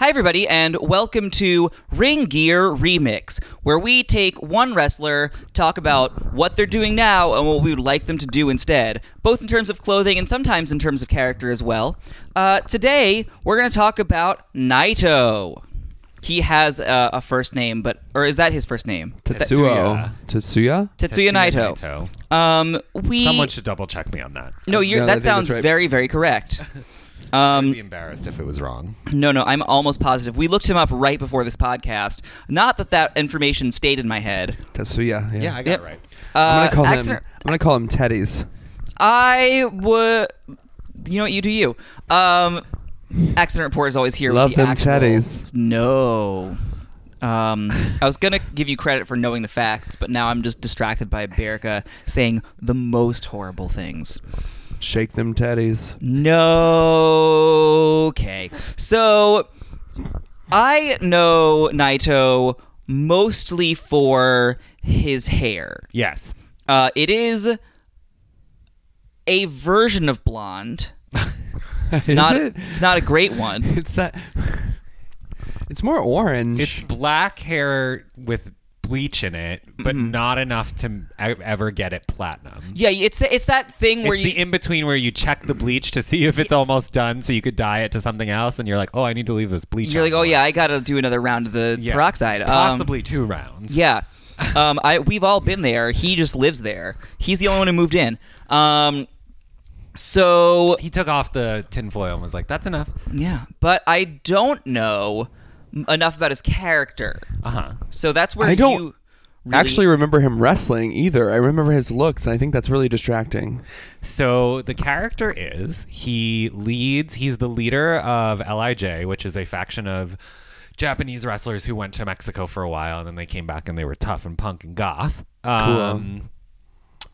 Hi, everybody, and welcome to Ring Gear Remix, where we take one wrestler, talk about what they're doing now and what we would like them to do instead, both in terms of clothing and sometimes in terms of character as well. Today, we're going to talk about Naito. He has a first name, or is that his first name? Tetsuya Naito. Someone should double check me on that. No, that sounds right. Very, very correct. I'd be embarrassed if it was wrong. No, I'm almost positive. We looked him up right before this podcast. Not that information stayed in my head. Tetsuya. Yeah, I got it right. I'm gonna call him Teddy's. I would. You know what? You do you. Accident Report is always here. Love with the them actual, Teddies. No. I was gonna give you credit for knowing the facts, but now I'm just distracted by Berica saying the most horrible things. Shake them teddies. No. Okay. So, I know Naito mostly for his hair. Yes. It is a version of blonde. It's not a great one. It's more orange. It's black hair with bleach in it, but not enough to ever get it platinum. Yeah, it's that thing where it's the in between where you check the bleach to see if it's almost done, so you could dye it to something else, and you're like, oh, I need to leave this bleach. You're like, oh yeah, I gotta do another round of the peroxide, possibly 2 rounds. Yeah, we've all been there. He just lives there. He's the only one who moved in. So he took off the tinfoil and was like, that's enough. Yeah, but I don't know enough about his character. So that's where I don't actually remember him wrestling either. I remember his looks, and I think that's really distracting. So the character is, he's the leader of LIJ, which is a faction of Japanese wrestlers who went to Mexico for a while, and then they came back and they were tough and punk and goth. Cool.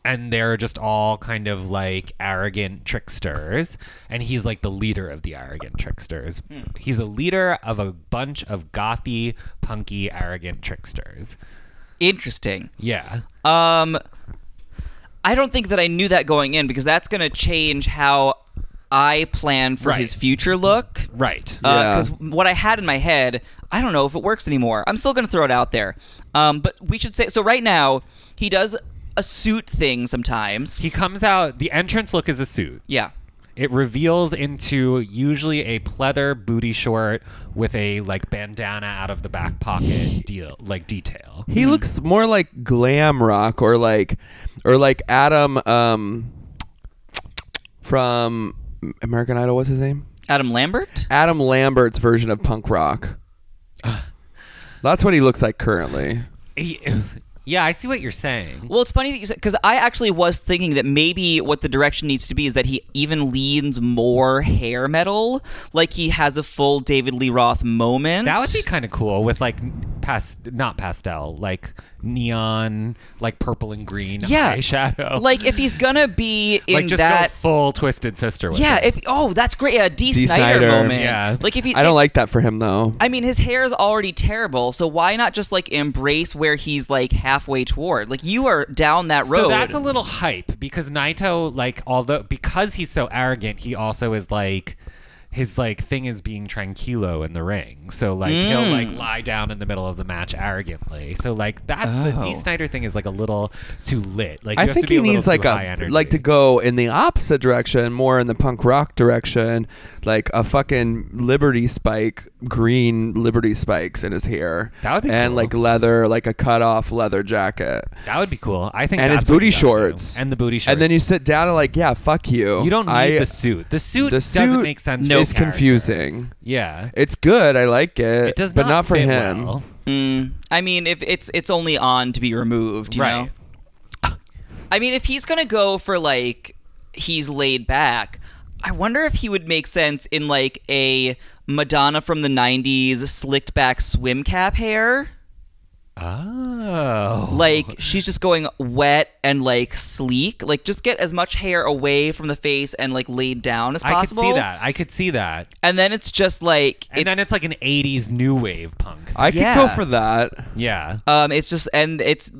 And they're just all kind of like arrogant tricksters. And he's like the leader of the arrogant tricksters. He's a leader of a bunch of gothy, punky, arrogant tricksters. Interesting. Yeah. I don't think that I knew that going in, because that's going to change how I plan for his future look. Right. Because what I had in my head, I don't know if it works anymore. I'm still going to throw it out there. But we should say, so right now, he does a suit thing sometimes. He comes out, the entrance look is a suit. Yeah. It reveals into usually a pleather booty short with a like bandana out of the back pocket detail. He looks more like glam rock or like Adam from American Idol. What's his name? Adam Lambert? Adam Lambert's version of punk rock. That's what he looks like currently. Yeah, I see what you're saying. Well, it's funny that you said, because I actually was thinking that maybe what the direction needs to be is that he even leans more hair metal, like he has a full David Lee Roth moment. That would be kind of cool with like not pastel, like neon, like purple and green eyeshadow. Like if he's gonna be in like just that go full Twisted Sister with it. That's great. A D. Snyder moment. Yeah. Like if I don't like that for him though. I mean, his hair is already terrible, so why not just like embrace where he's like halfway toward? Like you are down that road. So that's a little hype, because Naito, like, because he's so arrogant, he also is like, his like thing is being tranquilo in the ring. So like he'll like lie down in the middle of the match arrogantly. So like that's the D. Snyder thing is like a little too lit. Like I think he needs like to go in the opposite direction, more in the punk rock direction, like a fucking Liberty Spike, green Liberty Spikes in his hair. That would be and cool. like leather, like a cut off leather jacket. That would be cool. I think. And that's his booty shorts. And the booty shorts. And then you sit down and like, yeah, fuck you. You don't need the suit. The suit doesn't make sense. It's confusing. Yeah, it's good. I like it. It does but not for fit him. Well. I mean, if it's only on to be removed, you know. I mean, if he's gonna go for like he's laid back, I wonder if he would make sense in like a Madonna from the '90s slicked back swim cap hair. Oh. Like, she's just going wet and, like, sleek. Like, just get as much hair away from the face and, like, laid down as possible. I could see that. And then it's just, like... And then it's like an 80s new wave punk. I could go for that. Yeah. It's just... And it's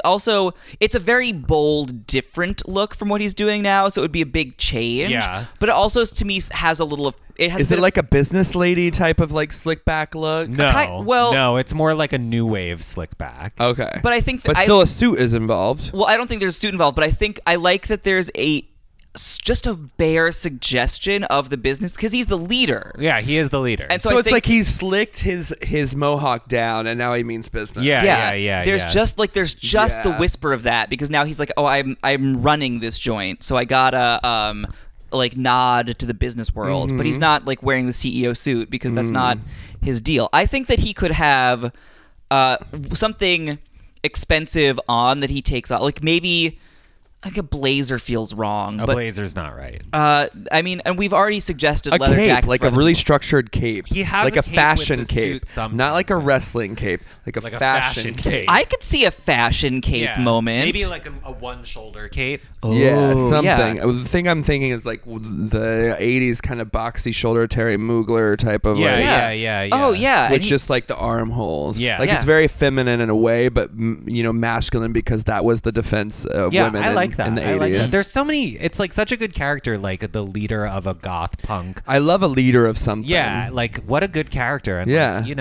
also... It's a very bold, different look from what he's doing now, so it would be a big change. Yeah. But it also, to me, has a little of Is it like a business lady type of like slick back look? No, well, no, it's more like a new wave slick back. Okay, but I think but still a suit is involved. Well, I don't think there's a suit involved, but I like that there's just a bare suggestion of the business because he's the leader. Yeah, he is the leader. And so it's like he slicked his mohawk down, and now he means business. Yeah. There's just the whisper of that because now he's like, oh, I'm running this joint, so I gotta like nod to the business world, but he's not like wearing the CEO suit because that's not his deal. I think that he could have something expensive on that he takes off, like maybe. Like a blazer feels wrong. A blazer's not right. I mean, and we've already suggested a leather cape, jackets like a really structured cape. He has like a a cape fashion with the cape, suit not like a wrestling cape, like a fashion cape. I could see a fashion cape moment. Maybe like a one shoulder cape. Yeah, something. Yeah. The thing I'm thinking is like the '80s kind of boxy shoulder Terry Mugler type of Yeah. Oh yeah, with just like the armholes. Yeah. Like it's very feminine in a way, but masculine because that was the defense of women. I like that. In the I like 80s. that. There's so many. It's like such a good character, like the leader of a goth punk. I love a leader of something. Yeah, like what a good character. And yeah, like,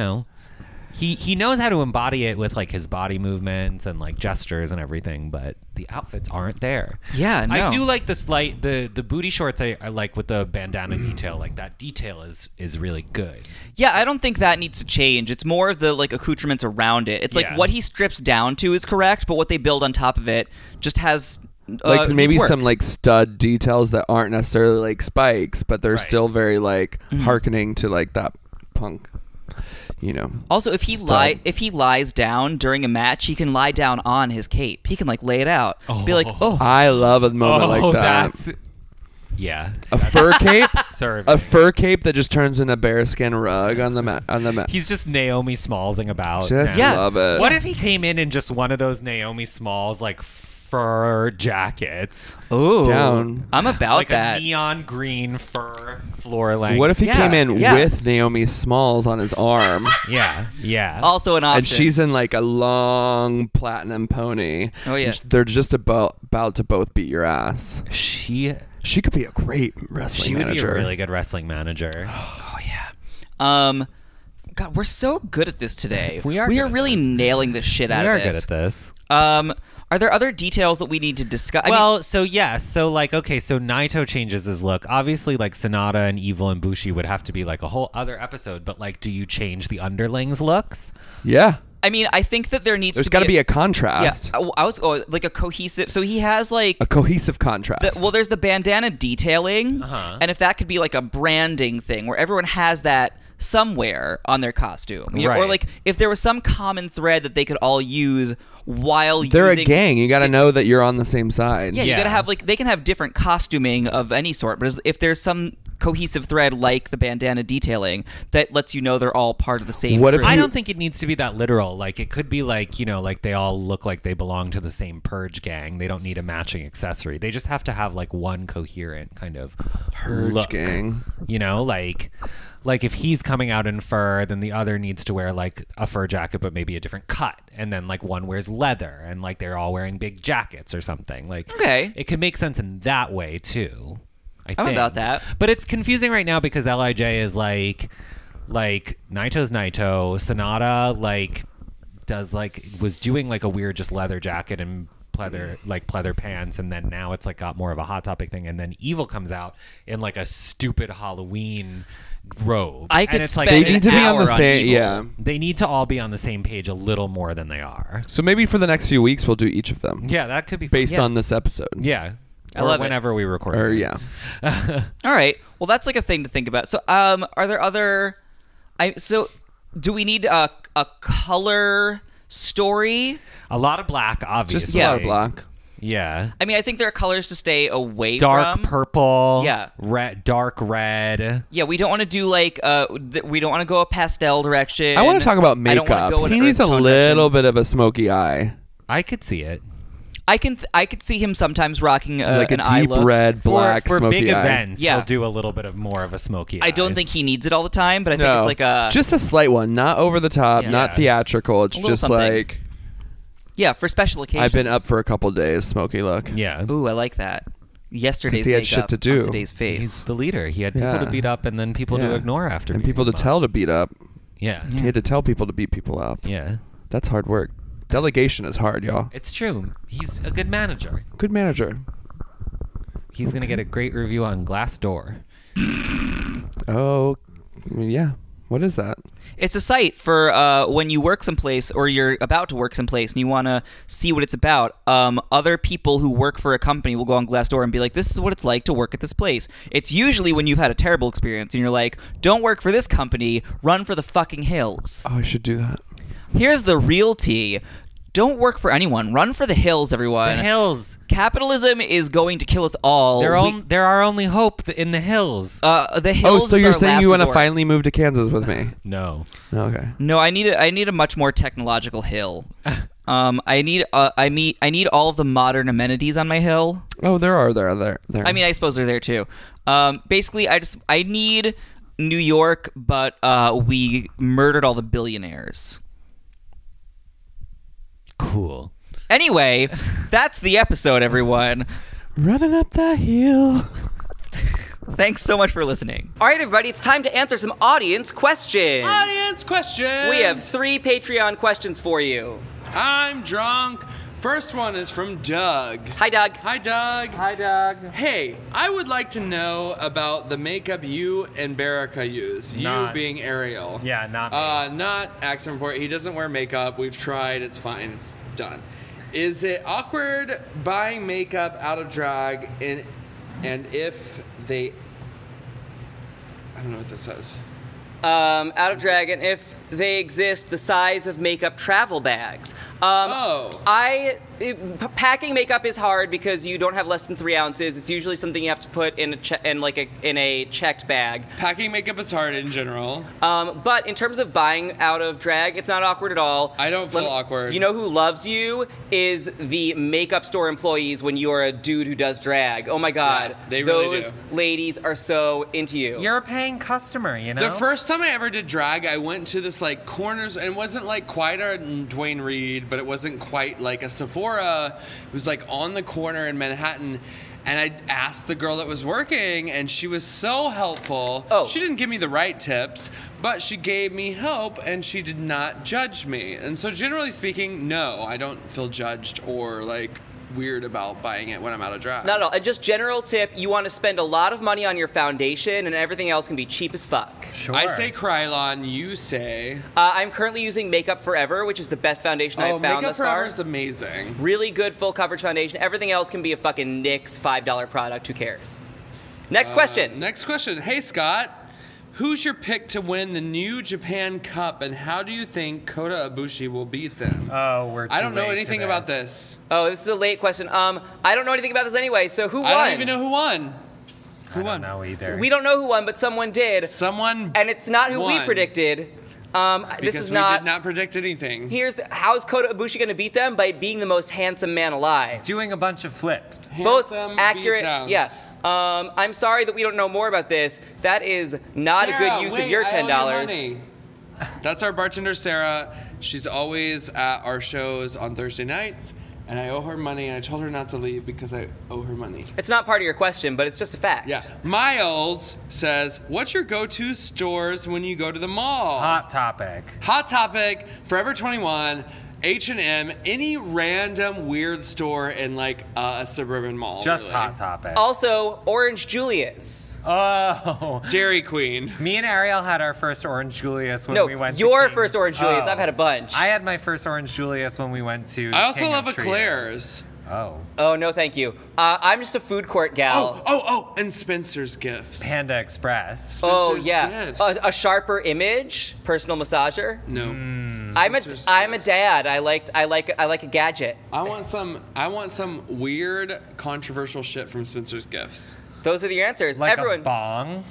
he knows how to embody it with like his body movements and like gestures and everything, but the outfits aren't there. Yeah, no. I do like the booty shorts. I like with the bandana detail. Like that detail is really good. Yeah, I don't think that needs to change. It's more of the like accoutrements around it. It's like what he strips down to is correct, but what they build on top of it just has like maybe some like stud details that aren't necessarily like spikes, but they're still very like hearkening to like that punk. Also, if he lies down during a match, he can lie down on his cape. He can like lay it out. Be like, oh, I love a moment like that. A fur cape, a fur cape that just turns into a bearskin rug on the mat. He's just Naomi Smallsing about. Love it. What if he came in just one of those Naomi Smalls like fur jackets? Oh, down. I'm about like that. A neon green fur floor length. What if he came in with Naomi Smalls on his arm? Yeah. Also an option. And she's in like a long platinum pony. Oh yeah. They're just about to both beat your ass. She could be a great wrestling manager. She would be a really good wrestling manager. Oh yeah. God, we're so good at this today. We are really nailing the shit out of this. We are good at this. Are there other details that we need to discuss? So Naito changes his look. Obviously, like Sonata and Evil and Bushi would have to be like a whole other episode. But like, do you change the underlings' looks? Yeah. I mean, I think that there's got to be a contrast. Yeah, I was like a cohesive. So he has like a cohesive contrast. There's the bandana detailing, and if that could be like a branding thing where everyone has that somewhere on their costume, or like if there was some common thread that they could all use while they're a gang. You got to know that you're on the same side. Yeah, you got to have like they can have different costuming of any sort, but if there's some cohesive thread like the bandana detailing that lets you know they're all part of the same crew. I don't think it needs to be that literal. Like it could be like, like they all look like they belong to the same purge gang. They don't need a matching accessory. They just have to have like one coherent kind of purge gang. Like if he's coming out in fur, then the other needs to wear like a fur jacket, but maybe a different cut. And then like one wears leather and like they're all wearing big jackets or something. Like, okay, it could make sense in that way too. I'm about that. But it's confusing right now because LIJ is like Naito's Naito. Sonata was doing like a weird just leather jacket and pleather pants, and then now it's like got more of a Hot Topic thing, and then Evil comes out in like a stupid Halloween robe. They need to be on the same. Yeah, they need to all be on the same page a little more than they are. So maybe for the next few weeks we'll do each of them. Yeah, that could be based on this episode. Yeah. I love whenever we record. Or yeah. All right. Well, that's like a thing to think about. So, are there other? So, do we need a color story? A lot of black, obviously. Just a lot of black. Yeah. I mean, I think there are colors to stay away from. Dark purple. Yeah. Dark red. Yeah, we don't want to do like we don't want to go a pastel direction. I want to talk about makeup. He needs a little bit of a smoky eye. I could see it. I could see him sometimes rocking like an a eye deep look. red, black, for smoky big eye. events. He'll do a little bit of more of a smoky eye. I don't think he needs it all the time, but I think it's like just a slight one, not over the top, not theatrical. It's just something. like for special occasions. I've been up for a couple days, smoky look. Yeah. Ooh, I like that. yesterday's he had makeup shit to do. on today's face. He's the leader. He had people to beat up and then people to ignore after. And people to tell to beat up. Yeah. He had to tell people to beat people up. Yeah. That's hard work. Delegation is hard, y'all. It's true. He's a good manager. Good manager. He's going to get a great review on Glassdoor. Oh, yeah. What is that? It's a site for when you work someplace or you're about to work someplace and you want to see what it's about. Other people who work for a company will go on Glassdoor and be like, this is what it's like to work at this place. It's usually when you've had a terrible experience and you're like, don't work for this company, run for the fucking hills. Oh, I should do that. Here's the real tea. Don't work for anyone. Run for the hills, everyone. The hills. Capitalism is going to kill us all. There are only hope in the hills. The hills. Oh, so you're saying you want to resort. finally move to Kansas with me? No. Okay. No, I need a much more technological hill. I need all of the modern amenities on my hill. Oh, there. I mean, I suppose they're there too. Basically, I need New York, but we murdered all the billionaires. Cool. Anyway, that's the episode, everyone. Running up the hill. Thanks so much for listening. All right, everybody, it's time to answer some audience questions. Audience questions. We have 3 Patreon questions for you. I'm drunk. First one is from Doug. Hi, Doug. Hi, Doug. Hi, Doug. Hey, I would like to know about the makeup you and Baraka use. You being Ariel. Yeah, not me. Not Accent Report. He doesn't wear makeup. We've tried. It's fine. It's done. Is it awkward buying makeup out of drag and if they... I don't know what that says. Out of drag, and if they exist, the size of makeup travel bags. Packing makeup is hard because you don't have less than 3 ounces. It's usually something you have to put in a checked bag. Packing makeup is hard in general. But in terms of buying out of drag, it's not awkward at all. I don't feel awkward. You know who loves you is the makeup store employees when you're a dude who does drag. Oh my God, yeah, they really those do. ladies are so into you. You're a paying customer, you know? The first time I ever did drag, I went to this like corners, and it wasn't like quite a Dwayne Reed, but it wasn't quite like a Sephora. It was like on the corner in Manhattan, and I asked the girl that was working, and she was so helpful. Oh. She didn't give me the right tips, but she gave me help, and she did not judge me. And so generally speaking, no, I don't feel judged or like weird about buying it when I'm out of drag. Not at all. And just general tip, you want to spend a lot of money on your foundation and everything else can be cheap as fuck. Sure. I say Krylon, you say... I'm currently using Makeup Forever, which is the best foundation I've found thus far. Makeup Forever is amazing. Really good full coverage foundation. Everything else can be a fucking NYX $5 product. Who cares? Next question. Next question. Hey, Scott. Who's your pick to win the New Japan Cup, and how do you think Kota Ibushi will beat them? Oh, we're too I don't know late anything to about this. this. Oh, this is a late question. I don't know anything about this anyway, so who won? I don't even know who won. I don't know either. We don't know who won, but someone did. Someone And it's not who we won. predicted. Because this is we did not predict anything. How's Kota Ibushi going to beat them? By being the most handsome man alive. Doing a bunch of flips. Both Handsome accurate. beatdowns. Yeah. I'm sorry that we don't know more about this. That is not a good use of your $10. That's our bartender, Sarah. She's always at our shows on Thursday nights, and I owe her money, and I told her not to leave because I owe her money. It's not part of your question, but it's just a fact. Yeah. Miles says, what's your go-to stores when you go to the mall? Hot Topic. Hot Topic, Forever 21, H&M, any random weird store in like a suburban mall. Just really. Hot Topic. Also, Orange Julius. Oh. Dairy Queen. Me and Ariel had our first Orange Julius when No, we went to your King. first Orange Julius. Oh. I've had a bunch. I had my first Orange Julius when we went to I also King love of Eclairs. Oh. Oh, no, thank you. I'm just a food court gal. And Spencer's Gifts. Panda Express. Oh, Spencer's yeah. Gifts. A sharper image, personal massager. No. I'm a dad. I like a gadget. I want some weird, controversial shit from Spencer's Gifts. Those are the answers. Like Everyone. a bong.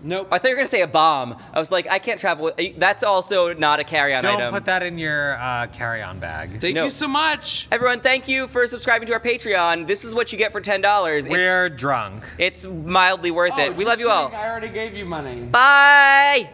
Nope. I thought you were gonna say a bomb. I was like, I can't travel with. That's also not a carry-on Don't item. put that in your carry-on bag. Thank No. you so much. Everyone, thank you for subscribing to our Patreon. This is what you get for $10. We're drunk. It's mildly worth it. We love you all. I already gave you money. Bye.